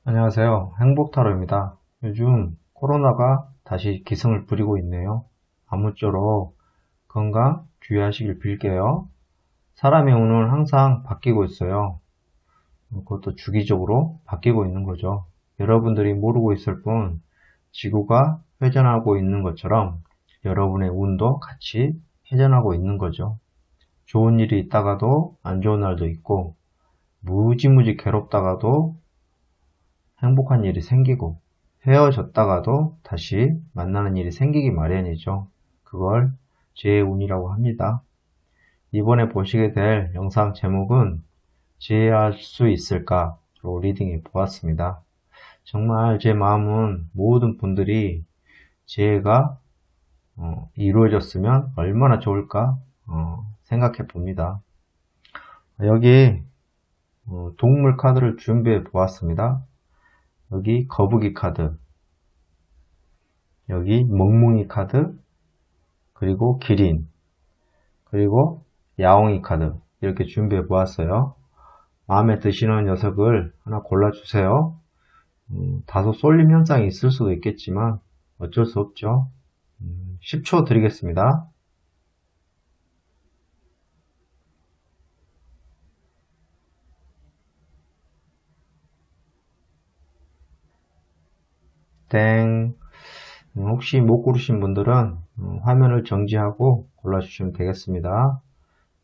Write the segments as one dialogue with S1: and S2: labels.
S1: 안녕하세요. 행복타로입니다. 요즘 코로나가 다시 기승을 부리고 있네요. 아무쪼록 건강 주의하시길 빌게요. 사람의 운은 항상 바뀌고 있어요. 그것도 주기적으로 바뀌고 있는 거죠. 여러분들이 모르고 있을 뿐 지구가 회전하고 있는 것처럼 여러분의 운도 같이 회전하고 있는 거죠. 좋은 일이 있다가도 안 좋은 날도 있고 무지무지 괴롭다가도 행복한 일이 생기고 헤어졌다가도 다시 만나는 일이 생기기 마련이죠. 그걸 지혜의 운이라고 합니다. 이번에 보시게 될 영상 제목은 지혜할 수 있을까로 리딩해 보았습니다. 정말 제 마음은 모든 분들이 지혜가 이루어졌으면 얼마나 좋을까 생각해 봅니다. 여기 동물 카드를 준비해 보았습니다. 여기 거북이 카드, 여기 멍뭉이 카드, 그리고 기린, 그리고 야옹이 카드 이렇게 준비해 보았어요. 마음에 드시는 녀석을 하나 골라주세요. 다소 쏠림 현상이 있을 수도 있겠지만 어쩔 수 없죠. 10초 드리겠습니다. 땡. 혹시 못 고르신 분들은 화면을 정지하고 골라주시면 되겠습니다.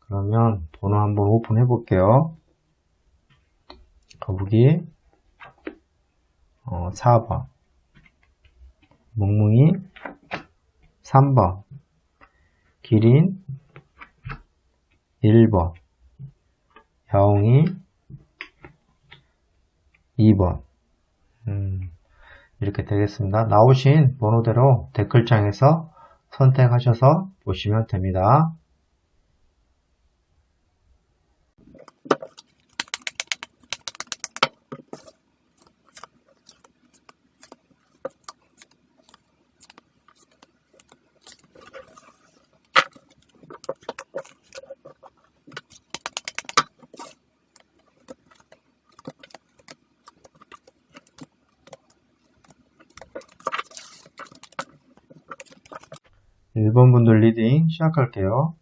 S1: 그러면 번호 한번 오픈해 볼게요. 거북이 4번, 멍뭉이 3번, 기린 1번, 야옹이 2번. 이렇게 되겠습니다. 나오신 번호대로 댓글창에서 선택하셔서 보시면 됩니다. 일 번 분들 리딩 시작할게요.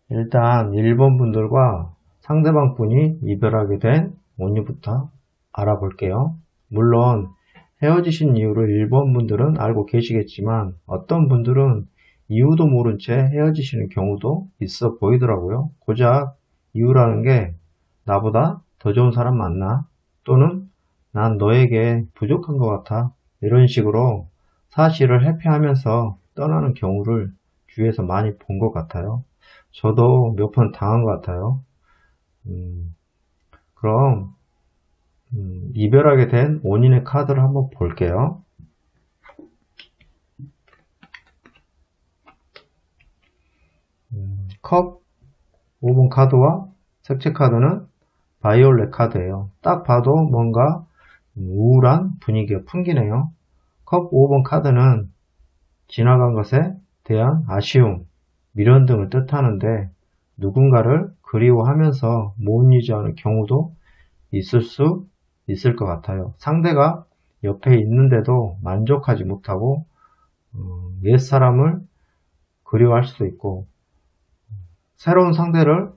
S1: 일단 1번 분들과 상대방 분이 이별하게 된 원인부터 알아볼게요. 물론 헤어지신 이유를 1번 분들은 알고 계시겠지만 어떤 분들은 이유도 모른 채 헤어지시는 경우도 있어 보이더라고요. 고작 이유라는 게 나보다 더 좋은 사람 만나, 또는 난 너에게 부족한 것 같아, 이런 식으로 사실을 회피하면서 떠나는 경우를 주위에서 많이 본 것 같아요. 저도 몇 번 당한 것 같아요. 그럼 이별하게 된 원인의 카드를 한번 볼게요. 컵 5번 카드와 색채 카드는 바이올렛 카드예요. 딱 봐도 뭔가 우울한 분위기가 풍기네요. 컵 5번 카드는 지나간 것에 대한 아쉬움, 미련 등을 뜻하는데 누군가를 그리워하면서 못 잊어하는 경우도 있을 수 있을 것 같아요. 상대가 옆에 있는데도 만족하지 못하고 옛사람을 그리워할 수도 있고, 새로운 상대를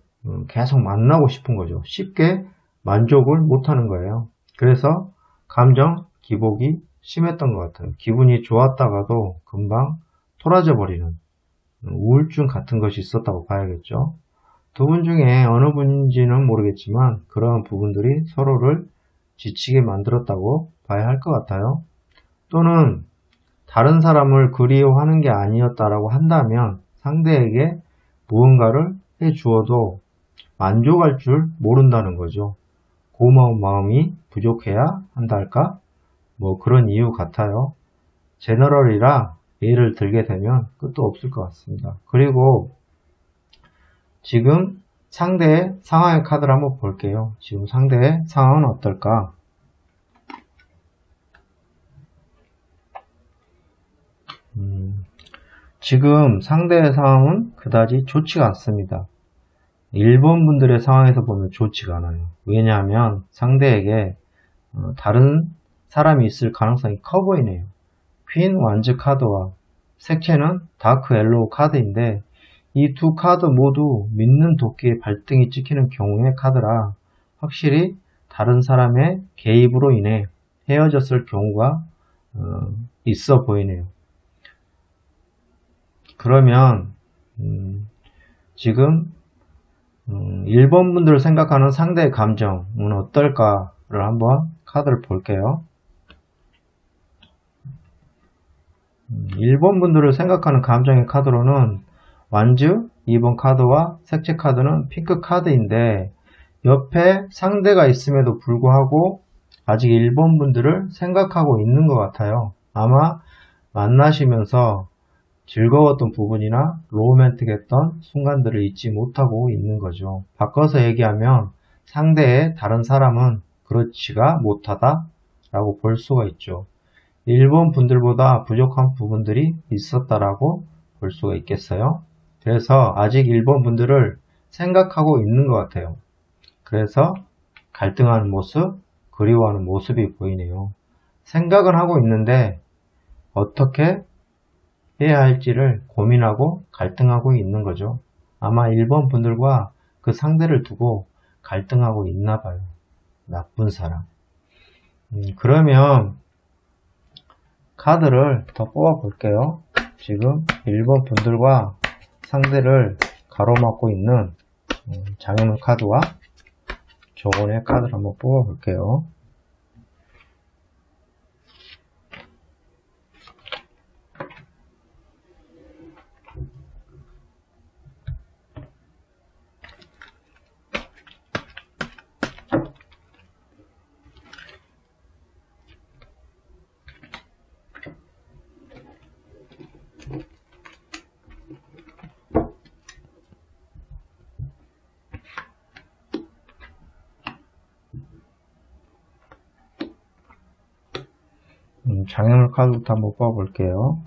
S1: 계속 만나고 싶은 거죠. 쉽게 만족을 못하는 거예요. 그래서 감정 기복이 심했던 것 같아요. 기분이 좋았다가도 금방 토라져 버리는 우울증 같은 것이 있었다고 봐야겠죠. 두 분 중에 어느 분인지는 모르겠지만 그러한 부분들이 서로를 지치게 만들었다고 봐야 할 것 같아요. 또는 다른 사람을 그리워하는 게 아니었다라고 한다면 상대에게 무언가를 해주어도 만족할 줄 모른다는 거죠. 고마운 마음이 부족해야 한다 할까? 뭐 그런 이유 같아요. 제너럴이라 예를 들게 되면 끝도 없을 것 같습니다. 그리고 지금 상대의 상황의 카드를 한번 볼게요. 지금 상대의 상황은 어떨까? 지금 상대의 상황은 그다지 좋지가 않습니다. 1번 분들의 상황에서 보면 좋지가 않아요. 왜냐하면 상대에게 다른 사람이 있을 가능성이 커 보이네요. 퀸 완즈 카드와 색채는 다크 옐로우 카드인데 이 두 카드 모두 믿는 도끼의 발등이 찍히는 경우의 카드라 확실히 다른 사람의 개입으로 인해 헤어졌을 경우가 있어 보이네요. 그러면 지금 1번 분들을 생각하는 상대의 감정은 어떨까를 한번 카드를 볼게요. 1번 분들을 생각하는 감정의 카드로는 완즈 2번 카드와 색채 카드는 핑크 카드인데 옆에 상대가 있음에도 불구하고 아직 1번 분들을 생각하고 있는 것 같아요. 아마 만나시면서 즐거웠던 부분이나 로맨틱했던 순간들을 잊지 못하고 있는 거죠. 바꿔서 얘기하면 상대의 다른 사람은 그렇지가 못하다 라고 볼 수가 있죠. 1번 분들보다 부족한 부분들이 있었다라고 볼 수가 있겠어요. 그래서 아직 1번 분들을 생각하고 있는 것 같아요. 그래서 갈등하는 모습, 그리워하는 모습이 보이네요. 생각은 하고 있는데 어떻게 해야 할지를 고민하고 갈등하고 있는 거죠. 아마 1번 분들과 그 상대를 두고 갈등하고 있나 봐요. 나쁜 사람. 그러면 카드를 더 뽑아 볼게요. 지금 1번 분들과 상대를 가로막고 있는 장애물 카드와 조건의 카드를 한번 뽑아 볼게요. 장애물 카드부터 한번 뽑아볼게요.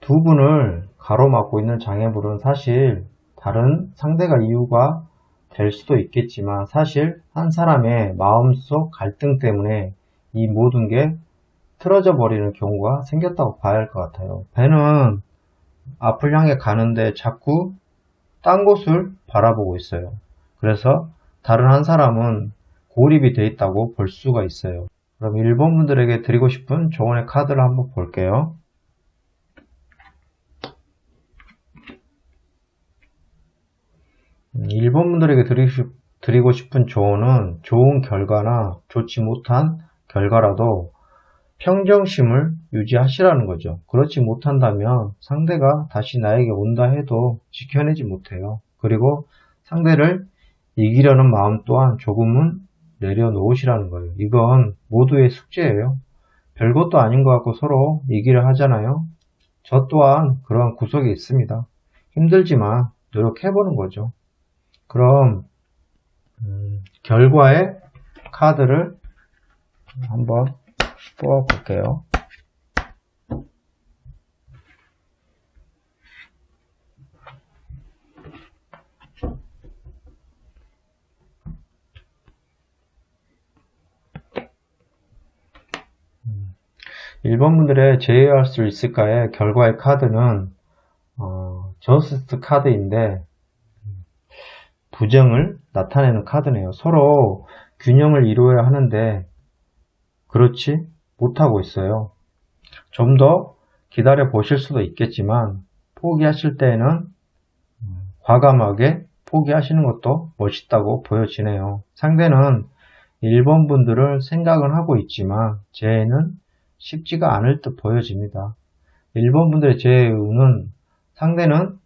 S1: 두 분을 가로막고 있는 장애물은 사실 다른 상대가 이유가 될 수도 있겠지만 사실 한 사람의 마음속 갈등 때문에 이 모든 게 틀어져 버리는 경우가 생겼다고 봐야 할 것 같아요. 배는 앞을 향해 가는데 자꾸 딴 곳을 바라보고 있어요. 그래서 다른 한 사람은 고립이 되어 있다고 볼 수가 있어요. 그럼 1번 분들에게 드리고 싶은 조언의 카드를 한번 볼게요. 1번 분들에게 드리고 싶은 조언은 좋은 결과나 좋지 못한 결과라도 평정심을 유지하시라는 거죠. 그렇지 못한다면 상대가 다시 나에게 온다 해도 지켜내지 못해요. 그리고 상대를 이기려는 마음 또한 조금은 내려놓으시라는 거예요. 이건 모두의 숙제예요. 별것도 아닌 것 같고 서로 이기려 하잖아요. 저 또한 그러한 구석이 있습니다. 힘들지만 노력해보는 거죠. 그럼 결과의 카드를 한번 뽑아볼게요. 일본 분들의 제외할 수 있을까의 결과의 카드는 저스트 카드인데 부정을 나타내는 카드네요. 서로 균형을 이루어야 하는데 그렇지 못하고 있어요. 좀 더 기다려 보실 수도 있겠지만 포기하실 때에는 과감하게 포기하시는 것도 멋있다고 보여지네요. 상대는 1번 분들을 생각은 하고 있지만 재해는 쉽지가 않을 듯 보여집니다. 1번 분들의 재해의 운은 상대는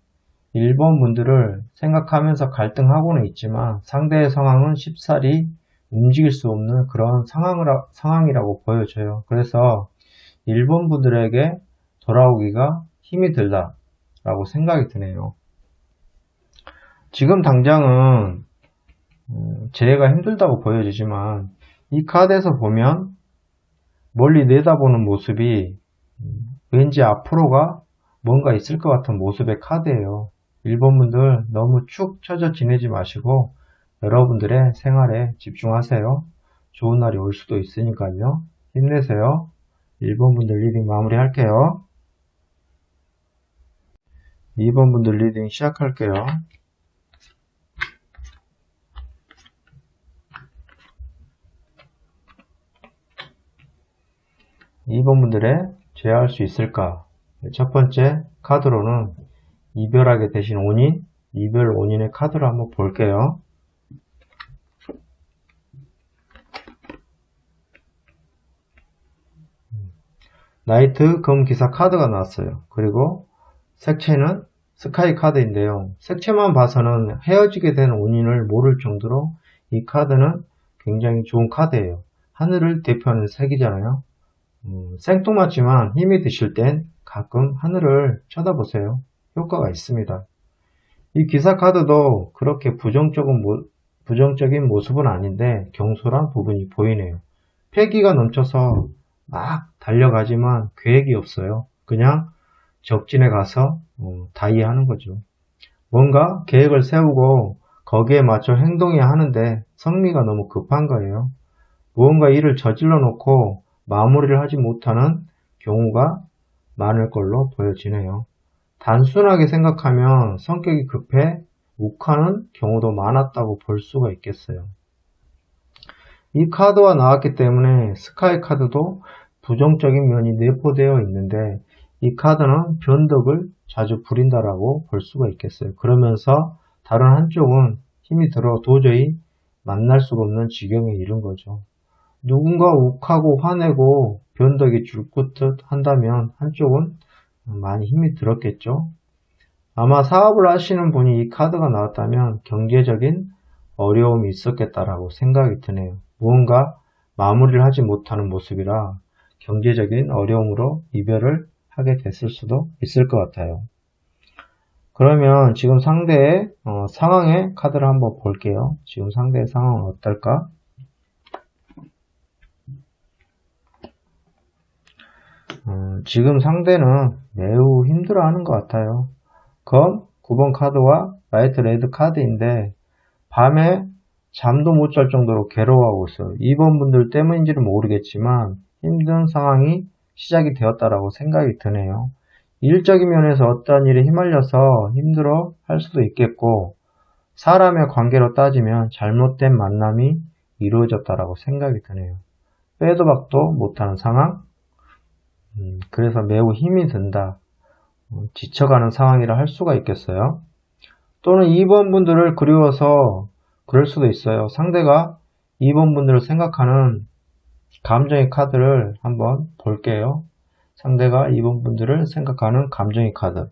S1: 1번 분들을 생각하면서 갈등하고는 있지만 상대의 상황은 쉽사리 움직일 수 없는 그런 상황이라고 보여져요. 그래서 1번 분들에게 돌아오기가 힘이 들다라고 생각이 드네요. 지금 당장은 재해가 힘들다고 보여지지만 이 카드에서 보면 멀리 내다보는 모습이 왠지 앞으로가 뭔가 있을 것 같은 모습의 카드예요. 1번 분들 너무 축 처져 지내지 마시고 여러분들의 생활에 집중하세요. 좋은 날이 올 수도 있으니까요. 힘내세요. 1번 분들 리딩 마무리 할게요. 2번 분들 리딩 시작할게요. 2번 분들의 제어할 수 있을까? 첫 번째 카드로는 이별하게 되신 원인, 이별 원인의 카드를 한번 볼게요. 나이트 검 기사 카드가 나왔어요. 그리고 색채는 스카이 카드인데요. 색채만 봐서는 헤어지게 된 원인을 모를 정도로 이 카드는 굉장히 좋은 카드예요. 하늘을 대표하는 색이잖아요. 생뚱맞지만 힘이 드실 땐 가끔 하늘을 쳐다보세요. 효과가 있습니다. 이 기사 카드도 그렇게 부정적인 모습은 아닌데 경솔한 부분이 보이네요. 패기가 넘쳐서 막 달려가지만 계획이 없어요. 그냥 적진에 가서 다이하는 거죠. 뭔가 계획을 세우고 거기에 맞춰 행동해야 하는데 성미가 너무 급한 거예요. 무언가 일을 저질러 놓고 마무리를 하지 못하는 경우가 많을 걸로 보여지네요. 단순하게 생각하면 성격이 급해 욱하는 경우도 많았다고 볼 수가 있겠어요. 이 카드가 나왔기 때문에 스카이 카드도 부정적인 면이 내포되어 있는데 이 카드는 변덕을 자주 부린다라고 볼 수가 있겠어요. 그러면서 다른 한쪽은 힘이 들어 도저히 만날 수가 없는 지경에 이른 거죠. 누군가 욱하고 화내고 변덕이 줄긋듯 한다면 한쪽은 많이 힘이 들었겠죠. 아마 사업을 하시는 분이 이 카드가 나왔다면 경제적인 어려움이 있었겠다라고 생각이 드네요. 무언가 마무리를 하지 못하는 모습이라 경제적인 어려움으로 이별을 하게 됐을 수도 있을 것 같아요. 그러면 지금 상대의 상황의 카드를 한번 볼게요. 지금 상대의 상황은 어떨까? 지금 상대는 매우 힘들어하는 것 같아요. 검 9번 카드와 라이트 레드 카드인데 밤에 잠도 못 잘 정도로 괴로워하고 있어요. 2번 분들 때문인지는 모르겠지만 힘든 상황이 시작이 되었다라고 생각이 드네요. 일적인 면에서 어떤 일에 휘말려서 힘들어 할 수도 있겠고 사람의 관계로 따지면 잘못된 만남이 이루어졌다라고 생각이 드네요. 빼도 박도 못하는 상황? 그래서 매우 힘이 든다. 지쳐가는 상황이라 할 수가 있겠어요. 또는 2번 분들을 그리워서 그럴 수도 있어요. 상대가 2번 분들을 생각하는 감정의 카드를 한번 볼게요. 상대가 2번 분들을 생각하는 감정의 카드.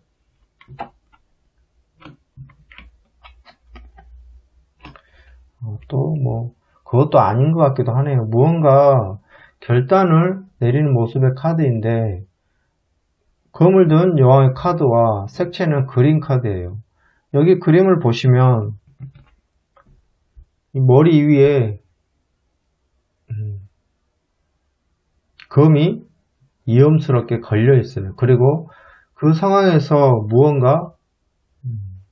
S1: 또 그것도 아닌 것 같기도 하네요. 무언가 결단을 내리는 모습의 카드인데 검을 든 여왕의 카드와 색채는 그린 카드예요. 여기 그림을 보시면 이 머리 위에 검이 위험스럽게 걸려 있어요. 그리고 그 상황에서 무언가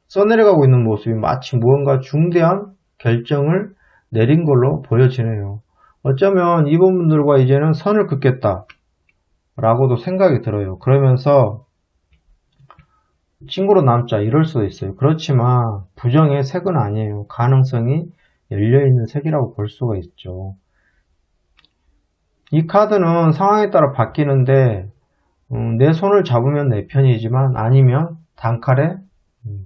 S1: 써내려가고 있는 모습이 마치 무언가 중대한 결정을 내린 걸로 보여지네요. 어쩌면 이분들과 이제는 선을 긋겠다 라고도 생각이 들어요. 그러면서 친구로 남자 이럴 수도 있어요. 그렇지만 부정의 색은 아니에요. 가능성이 열려있는 색이라고 볼 수가 있죠. 이 카드는 상황에 따라 바뀌는데 내 손을 잡으면 내 편이지만 아니면 단칼에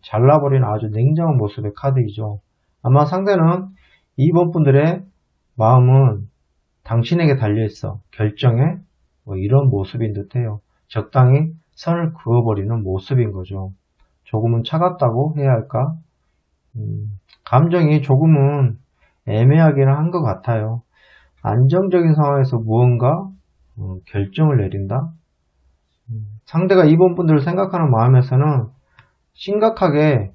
S1: 잘라버리는 아주 냉정한 모습의 카드이죠. 아마 상대는 2번 분들의 마음은 당신에게 달려있어. 결정에 이런 모습인 듯해요. 적당히 선을 그어버리는 모습인 거죠. 조금은 차갑다고 해야 할까? 감정이 조금은 애매하기는 한 것 같아요. 안정적인 상황에서 무언가 결정을 내린다? 상대가 2번 분들을 생각하는 마음에서는 심각하게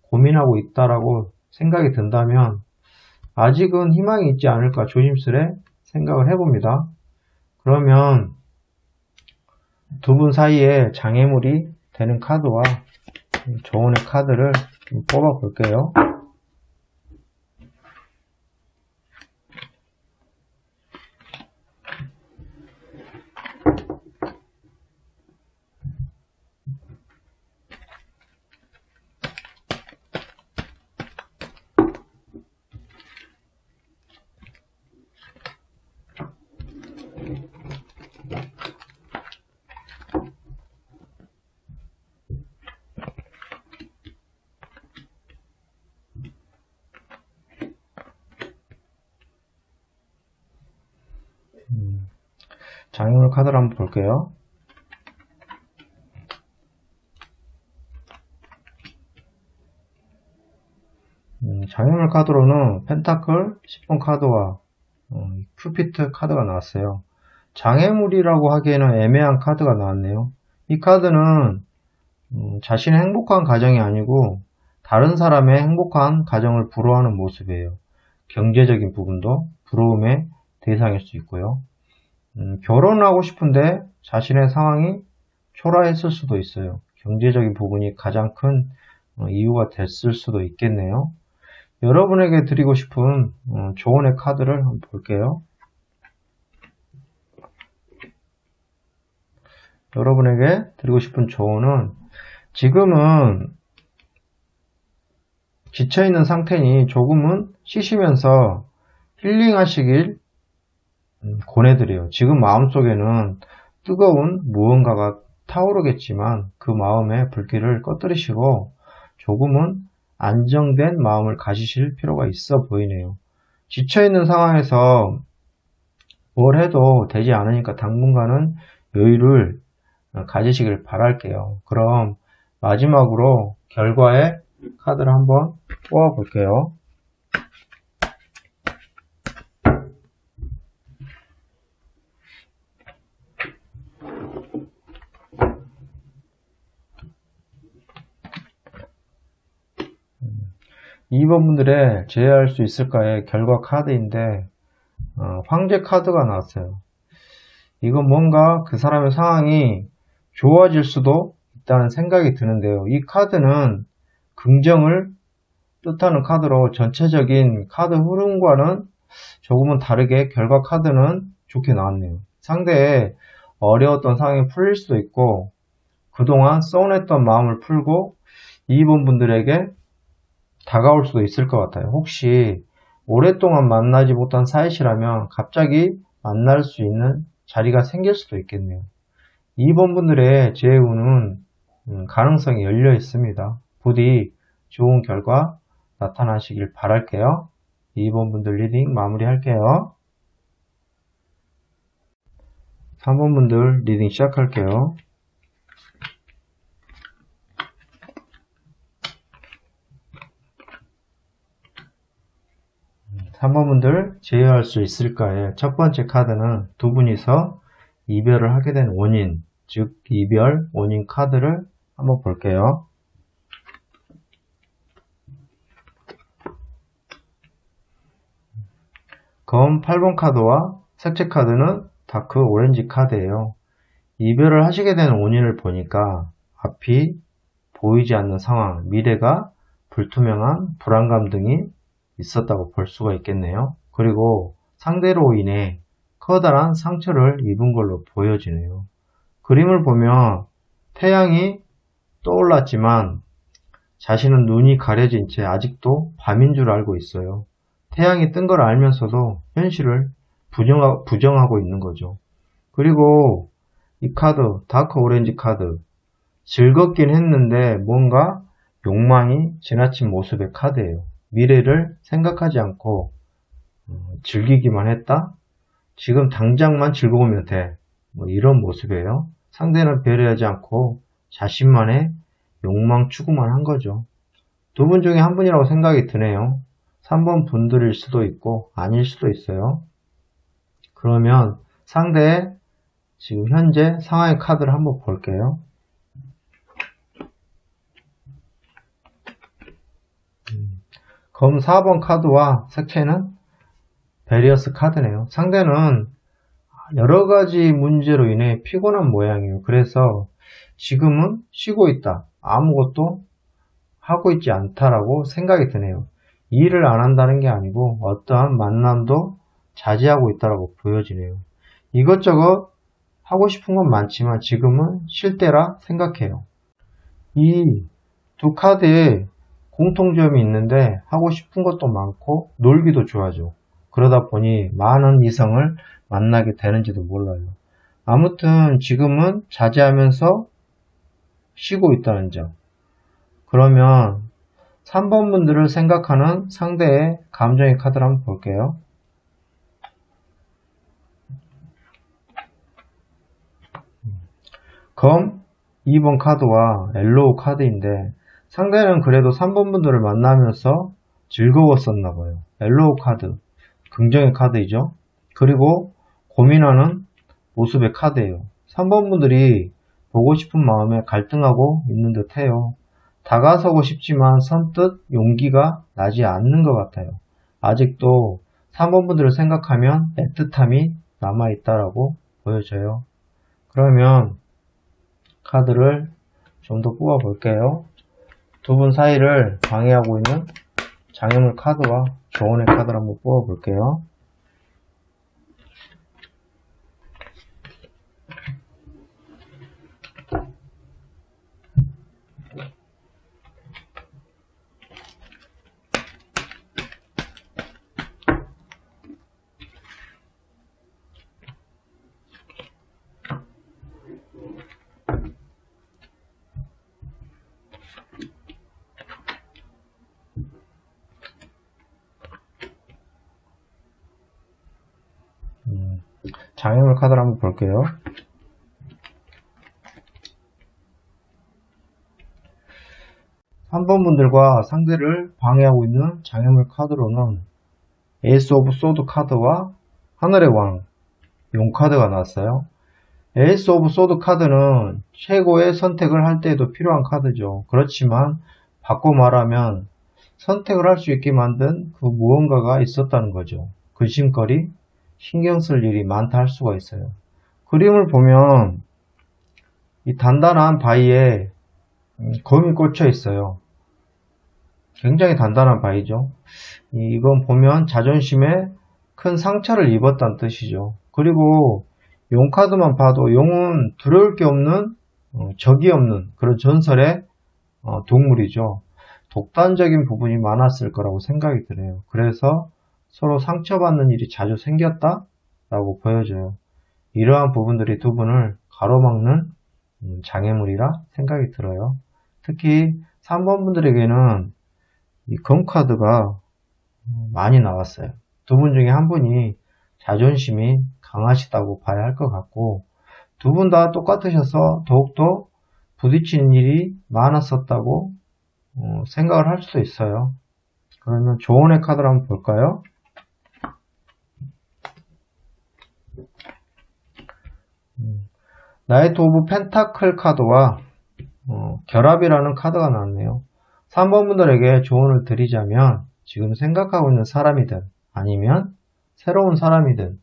S1: 고민하고 있다라고 생각이 든다면 아직은 희망이 있지 않을까 조심스레 생각을 해봅니다. 그러면 두 분 사이에 장애물이 되는 카드와 조언의 카드를 좀 뽑아 볼게요. 장애물 카드를 한번 볼게요. 장애물 카드로는 펜타클 10번 카드와 큐피트 카드가 나왔어요. 장애물이라고 하기에는 애매한 카드가 나왔네요. 이 카드는 자신의 행복한 가정이 아니고 다른 사람의 행복한 가정을 부러워하는 모습이에요. 경제적인 부분도 부러움의 대상일 수 있고요. 결혼을 하고 싶은데 자신의 상황이 초라했을 수도 있어요. 경제적인 부분이 가장 큰 이유가 됐을 수도 있겠네요. 여러분에게 드리고 싶은 조언의 카드를 한번 볼게요. 여러분에게 드리고 싶은 조언은 지금은 지쳐있는 상태니 조금은 쉬시면서 힐링하시길 권해드려요. 지금 마음속에는 뜨거운 무언가가 타오르겠지만 그 마음의 불길을 꺼뜨리시고 조금은 안정된 마음을 가지실 필요가 있어 보이네요. 지쳐있는 상황에서 뭘 해도 되지 않으니까 당분간은 여유를 가지시길 바랄게요. 그럼 마지막으로 결과의 카드를 한번 뽑아 볼게요. (2번) 분들의 제외할 수 있을까의 결과 카드인데 황제 카드가 나왔어요. 이건 뭔가 그 사람의 상황이 좋아질 수도 있다는 생각이 드는데요. 이 카드는 긍정을 뜻하는 카드로 전체적인 카드 흐름과는 조금은 다르게 결과 카드는 좋게 나왔네요. 상대의 어려웠던 상황이 풀릴 수도 있고 그동안 서운했던 마음을 풀고 2번 분들에게 다가올 수도 있을 것 같아요. 혹시 오랫동안 만나지 못한 사이시라면 갑자기 만날 수 있는 자리가 생길 수도 있겠네요. 2번 분들의 재운은 가능성이 열려 있습니다. 부디 좋은 결과 나타나시길 바랄게요. 2번 분들 리딩 마무리할게요. 3번 분들 리딩 시작할게요. 3번 분들 제외할 수 있을까의 첫 번째 카드는 두 분이서 이별을 하게 된 원인, 즉 이별 원인 카드를 한번 볼게요. 검 8번 카드와 색채 카드는 다크 오렌지 카드예요. 이별을 하시게 된 원인을 보니까 앞이 보이지 않는 상황, 미래가 불투명한 불안감 등이 있었다고 볼 수가 있겠네요. 그리고 상대로 인해 커다란 상처를 입은 걸로 보여지네요. 그림을 보면 태양이 떠올랐지만 자신은 눈이 가려진 채 아직도 밤인 줄 알고 있어요. 태양이 뜬 걸 알면서도 현실을 부정하고 있는 거죠. 그리고 이 카드, 다크 오렌지 카드, 즐겁긴 했는데 뭔가 욕망이 지나친 모습의 카드예요. 미래를 생각하지 않고 즐기기만 했다? 지금 당장만 즐거우면 돼. 뭐 이런 모습이에요. 상대는 배려하지 않고 자신만의 욕망 추구만 한 거죠. 두 분 중에 한 분이라고 생각이 드네요. 3번 분들일 수도 있고 아닐 수도 있어요. 그러면 상대의 지금 현재 상황의 카드를 한번 볼게요. 검 4번 카드와 색채는 베리어스 카드네요. 상대는 여러가지 문제로 인해 피곤한 모양이에요. 그래서 지금은 쉬고 있다. 아무것도 하고 있지 않다라고 생각이 드네요. 일을 안 한다는 게 아니고 어떠한 만남도 자제하고 있다라고 보여지네요. 이것저것 하고 싶은 건 많지만 지금은 쉴 때라 생각해요. 이 두 카드에 공통점이 있는데 하고 싶은 것도 많고 놀기도 좋아하죠. 그러다 보니 많은 이성을 만나게 되는지도 몰라요. 아무튼 지금은 자제하면서 쉬고 있다는 점. 그러면 3번 분들을 생각하는 상대의 감정의 카드를 한번 볼게요. 검 2번 카드와 엘로우 카드인데 상대는 그래도 3번 분들을 만나면서 즐거웠었나봐요. 엘로우 카드, 긍정의 카드이죠. 그리고 고민하는 모습의 카드예요. 3번 분들이 보고 싶은 마음에 갈등하고 있는 듯 해요. 다가서고 싶지만 선뜻 용기가 나지 않는 것 같아요. 아직도 3번 분들을 생각하면 애틋함이 남아있다라고 보여져요. 그러면 카드를 좀 더 뽑아 볼게요. 두 분 사이를 방해하고 있는 장애물 카드와 조언의 카드를 한번 뽑아 볼게요. 장애물 카드를 한번 볼게요. 한 번 분들과 상대를 방해하고 있는 장애물 카드로는 에이스 오브 소드 카드와 하늘의 왕, 용 카드가 나왔어요. 에이스 오브 소드 카드는 최고의 선택을 할 때에도 필요한 카드죠. 그렇지만 바꿔 말하면 선택을 할 수 있게 만든 그 무언가가 있었다는 거죠. 근심거리, 신경 쓸 일이 많다 할 수가 있어요. 그림을 보면 이 단단한 바위에 검이 꽂혀 있어요. 굉장히 단단한 바위죠. 이건 보면 자존심에 큰 상처를 입었다는 뜻이죠. 그리고 용 카드만 봐도 용은 두려울 게 없는 적이 없는 그런 전설의 동물이죠. 독단적인 부분이 많았을 거라고 생각이 드네요. 그래서 서로 상처받는 일이 자주 생겼다라고 보여져요. 이러한 부분들이 두 분을 가로막는 장애물이라 생각이 들어요. 특히 3번 분들에게는 이 검카드가 많이 나왔어요. 두 분 중에 한 분이 자존심이 강하시다고 봐야 할 것 같고 두 분 다 똑같으셔서 더욱더 부딪히는 일이 많았었다고 생각을 할 수도 있어요. 그러면 조언의 카드를 한번 볼까요? 나이트 오브 펜타클 카드와 결합이라는 카드가 나왔네요. 3번 분들에게 조언을 드리자면 지금 생각하고 있는 사람이든 아니면 새로운 사람이든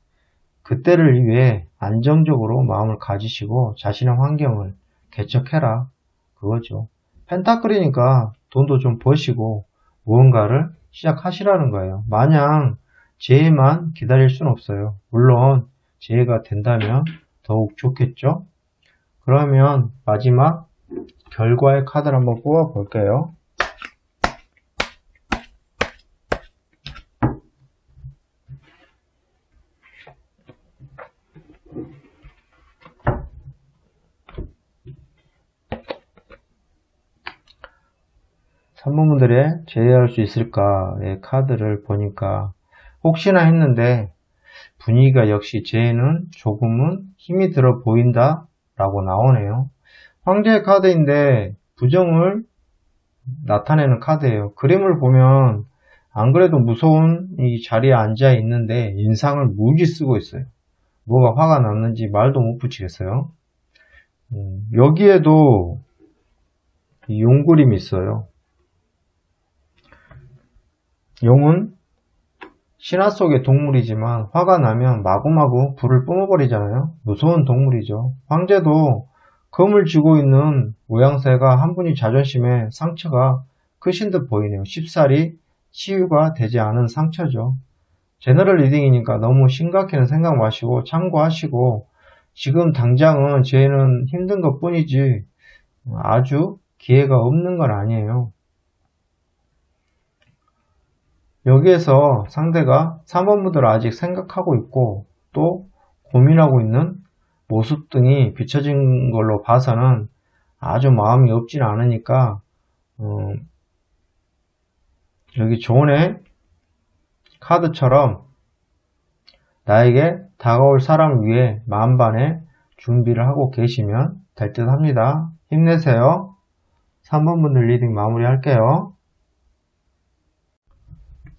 S1: 그때를 위해 안정적으로 마음을 가지시고 자신의 환경을 개척해라 그거죠. 펜타클이니까 돈도 좀 버시고 무언가를 시작하시라는 거예요. 마냥 재해만 기다릴 수는 없어요. 물론 재해가 된다면 더욱 좋겠죠. 그러면 마지막 결과의 카드를 한번 뽑아 볼게요. 산모분들의 제외할 수 있을까의 카드를 보니까 혹시나 했는데 분위기가 역시 제에는 조금은 힘이 들어 보인다 라고 나오네요. 황제의 카드인데 부정을 나타내는 카드예요. 그림을 보면 안 그래도 무서운 이 자리에 앉아 있는데 인상을 무지 쓰고 있어요. 뭐가 화가 났는지 말도 못 붙이겠어요. 여기에도 용 그림이 있어요. 용은 신화 속의 동물이지만 화가 나면 마구마구 불을 뿜어버리잖아요. 무서운 동물이죠. 황제도 검을 쥐고 있는 모양새가 한 분이 자존심에 상처가 크신 듯 보이네요. 쉽사리 치유가 되지 않은 상처죠. 제너럴 리딩이니까 너무 심각해는 생각 마시고 참고하시고, 지금 당장은 쟤는 힘든 것 뿐이지 아주 기회가 없는 건 아니에요. 여기에서 상대가 3번 분들을 아직 생각하고 있고 또 고민하고 있는 모습 등이 비춰진 걸로 봐서는 아주 마음이 없진 않으니까 여기 존의 카드처럼 나에게 다가올 사람을 위해 만반의 준비를 하고 계시면 될 듯 합니다. 힘내세요. 3번 분들 리딩 마무리 할게요.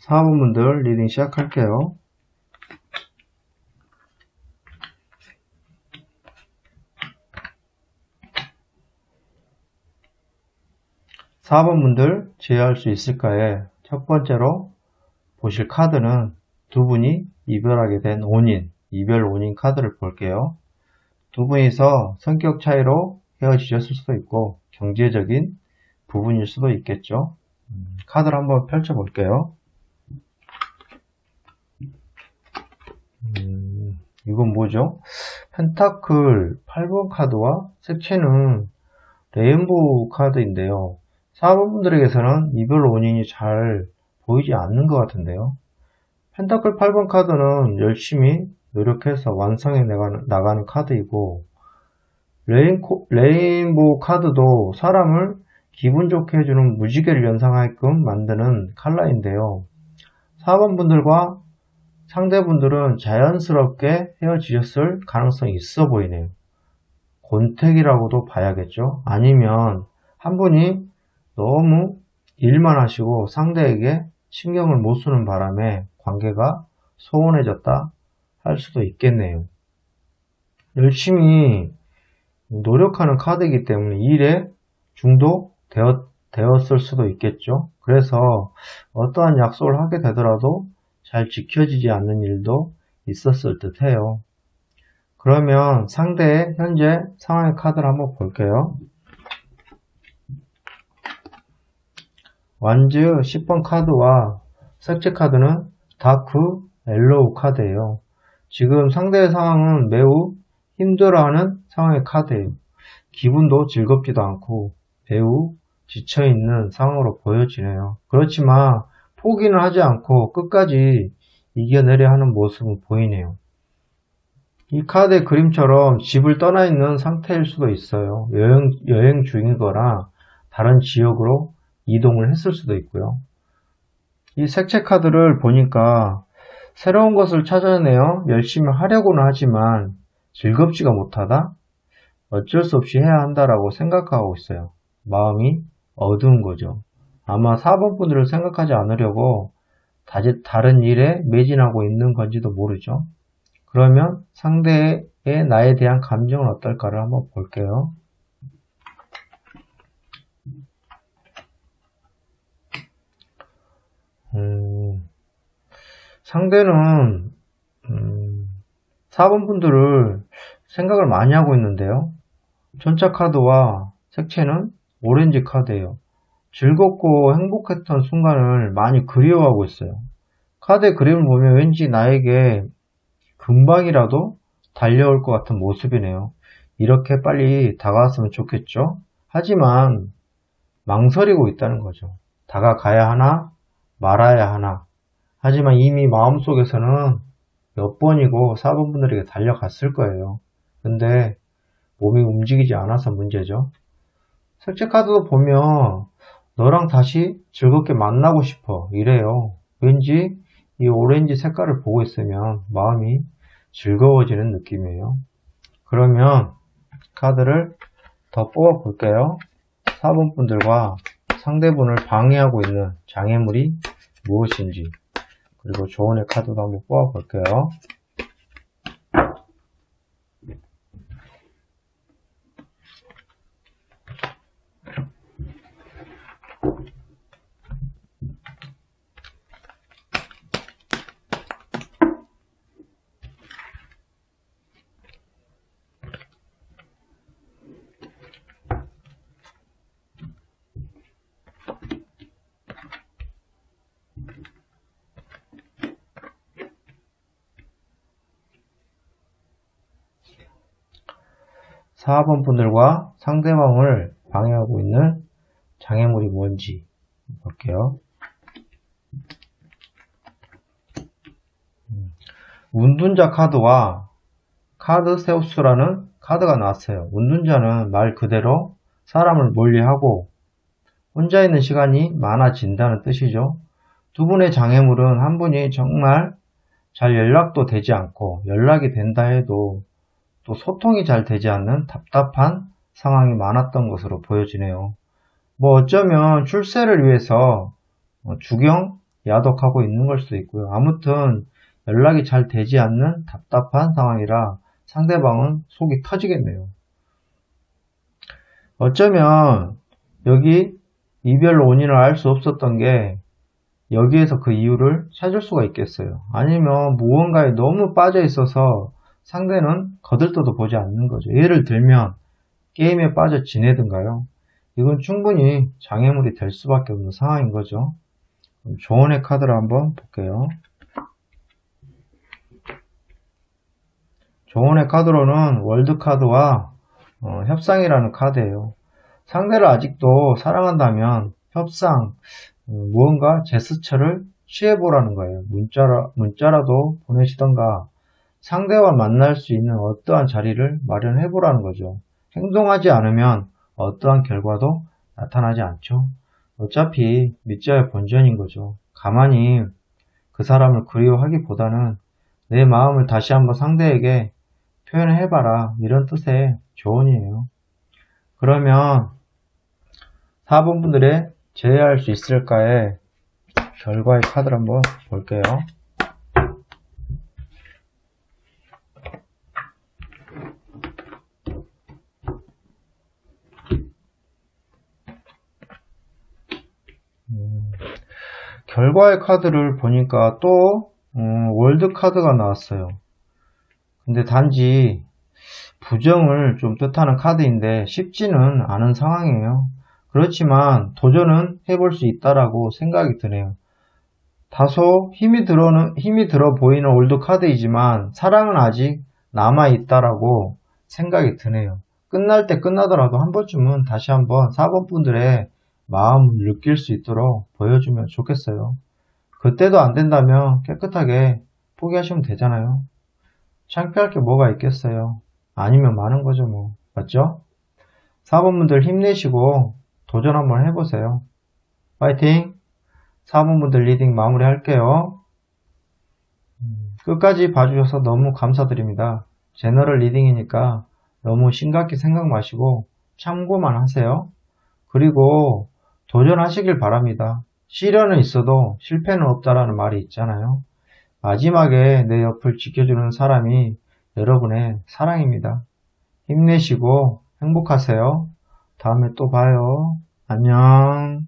S1: 4번 분들 리딩 시작할게요. 4번 분들 제외할 수 있을까에 첫 번째로 보실 카드는 두 분이 이별하게 된 원인, 이별 원인 카드를 볼게요. 두 분이서 성격 차이로 헤어지셨을 수도 있고 경제적인 부분일 수도 있겠죠. 카드를 한번 펼쳐볼게요. 이건 뭐죠? 펜타클 8번 카드와 색채는 레인보우 카드인데요. 4번 분들에게서는 이별 원인이 잘 보이지 않는 것 같은데요. 펜타클 8번 카드는 열심히 노력해서 완성해 나가는 카드이고, 레인보우 카드도 사람을 기분 좋게 해주는 무지개를 연상하게끔 만드는 컬러인데요. 4번 분들과 상대분들은 자연스럽게 헤어지셨을 가능성이 있어 보이네요. 권태기라고도 봐야겠죠. 아니면 한 분이 너무 일만 하시고 상대에게 신경을 못 쓰는 바람에 관계가 소원해졌다 할 수도 있겠네요. 열심히 노력하는 카드이기 때문에 일에 중독되었을 수도 있겠죠. 그래서 어떠한 약속을 하게 되더라도 잘 지켜지지 않는 일도 있었을 듯 해요. 그러면 상대의 현재 상황의 카드를 한번 볼게요. 완즈 10번 카드와 색채 카드는 다크 옐로우 카드예요. 지금 상대의 상황은 매우 힘들어하는 상황의 카드예요. 기분도 즐겁지도 않고 매우 지쳐있는 상황으로 보여지네요. 그렇지만 포기는 하지 않고 끝까지 이겨내려 하는 모습은 보이네요. 이 카드의 그림처럼 집을 떠나 있는 상태일 수도 있어요. 여행 중이거나 다른 지역으로 이동을 했을 수도 있고요. 이 색채 카드를 보니까 새로운 것을 찾아내어 열심히 하려고는 하지만 즐겁지가 못하다? 어쩔 수 없이 해야 한다라고 생각하고 있어요. 마음이 어두운 거죠. 아마 4번 분들을 생각하지 않으려고 다른 일에 매진하고 있는 건지도 모르죠. 그러면 상대의 나에 대한 감정은 어떨까를 한번 볼게요. 상대는 4번 분들을 생각을 많이 하고 있는데요. 전차 카드와 색채는 오렌지 카드예요. 즐겁고 행복했던 순간을 많이 그리워하고 있어요. 카드의 그림을 보면 왠지 나에게 금방이라도 달려올 것 같은 모습이네요. 이렇게 빨리 다가왔으면 좋겠죠? 하지만 망설이고 있다는 거죠. 다가가야 하나 말아야 하나. 하지만 이미 마음속에서는 몇 번이고 4번 분들에게 달려갔을 거예요. 근데 몸이 움직이지 않아서 문제죠. 색채 카드도 보면 너랑 다시 즐겁게 만나고 싶어 이래요. 왠지 이 오렌지 색깔을 보고 있으면 마음이 즐거워지는 느낌이에요. 그러면 카드를 더 뽑아 볼게요. 4번 분들과 상대분을 방해하고 있는 장애물이 무엇인지, 그리고 조언의 카드도 한번 뽑아 볼게요. 4번 분들과 상대방을 방해하고 있는 장애물이 뭔지 볼게요. 운둔자 카드와 카드 세우스라는 카드가 나왔어요. 운둔자는 말 그대로 사람을 멀리하고 혼자 있는 시간이 많아진다는 뜻이죠. 두 분의 장애물은 한 분이 정말 잘 연락도 되지 않고 연락이 된다 해도 또 소통이 잘 되지 않는 답답한 상황이 많았던 것으로 보여지네요. 뭐 어쩌면 출세를 위해서 주경, 야독하고 있는 걸 수도 있고요. 아무튼 연락이 잘 되지 않는 답답한 상황이라 상대방은 속이 터지겠네요. 어쩌면 여기 이별로 원인을 알 수 없었던 게 여기에서 그 이유를 찾을 수가 있겠어요. 아니면 무언가에 너무 빠져 있어서 상대는 거들떠도 보지 않는 거죠. 예를 들면 게임에 빠져 지내든가요. 이건 충분히 장애물이 될 수밖에 없는 상황인 거죠. 조언의 카드를 한번 볼게요. 조언의 카드로는 월드카드와 협상이라는 카드예요. 상대를 아직도 사랑한다면 협상, 무언가 제스처를 취해보라는 거예요. 문자라도 보내시던가 상대와 만날 수 있는 어떠한 자리를 마련해보라는 거죠. 행동하지 않으면 어떠한 결과도 나타나지 않죠. 어차피 밑자의 본전인 거죠. 가만히 그 사람을 그리워하기보다는 내 마음을 다시 한번 상대에게 표현해봐라, 이런 뜻의 조언이에요. 그러면 4번 분들의 제외할 수 있을까의 결과의 카드를 한번 볼게요. 결과의 카드를 보니까 또 월드 카드가 나왔어요. 근데 단지 부정을 좀 뜻하는 카드인데 쉽지는 않은 상황이에요. 그렇지만 도전은 해볼 수 있다라고 생각이 드네요. 다소 힘이 들어 보이는 올드 카드이지만 사랑은 아직 남아있다라고 생각이 드네요. 끝날 때 끝나더라도 한 번쯤은 다시 한번 4번 분들의 마음을 느낄 수 있도록 보여주면 좋겠어요. 그때도 안 된다면 깨끗하게 포기하시면 되잖아요. 창피할 게 뭐가 있겠어요. 아니면 많은 거죠 뭐. 맞죠? 4번 분들 힘내시고 도전 한번 해보세요. 파이팅! 4번 분들 리딩 마무리 할게요. 끝까지 봐주셔서 너무 감사드립니다. 제너럴 리딩이니까 너무 심각히 생각 마시고 참고만 하세요. 그리고 도전하시길 바랍니다. 시련은 있어도 실패는 없다라는 말이 있잖아요. 마지막에 내 옆을 지켜주는 사람이 여러분의 사랑입니다. 힘내시고 행복하세요. 다음에 또 봐요. 안녕.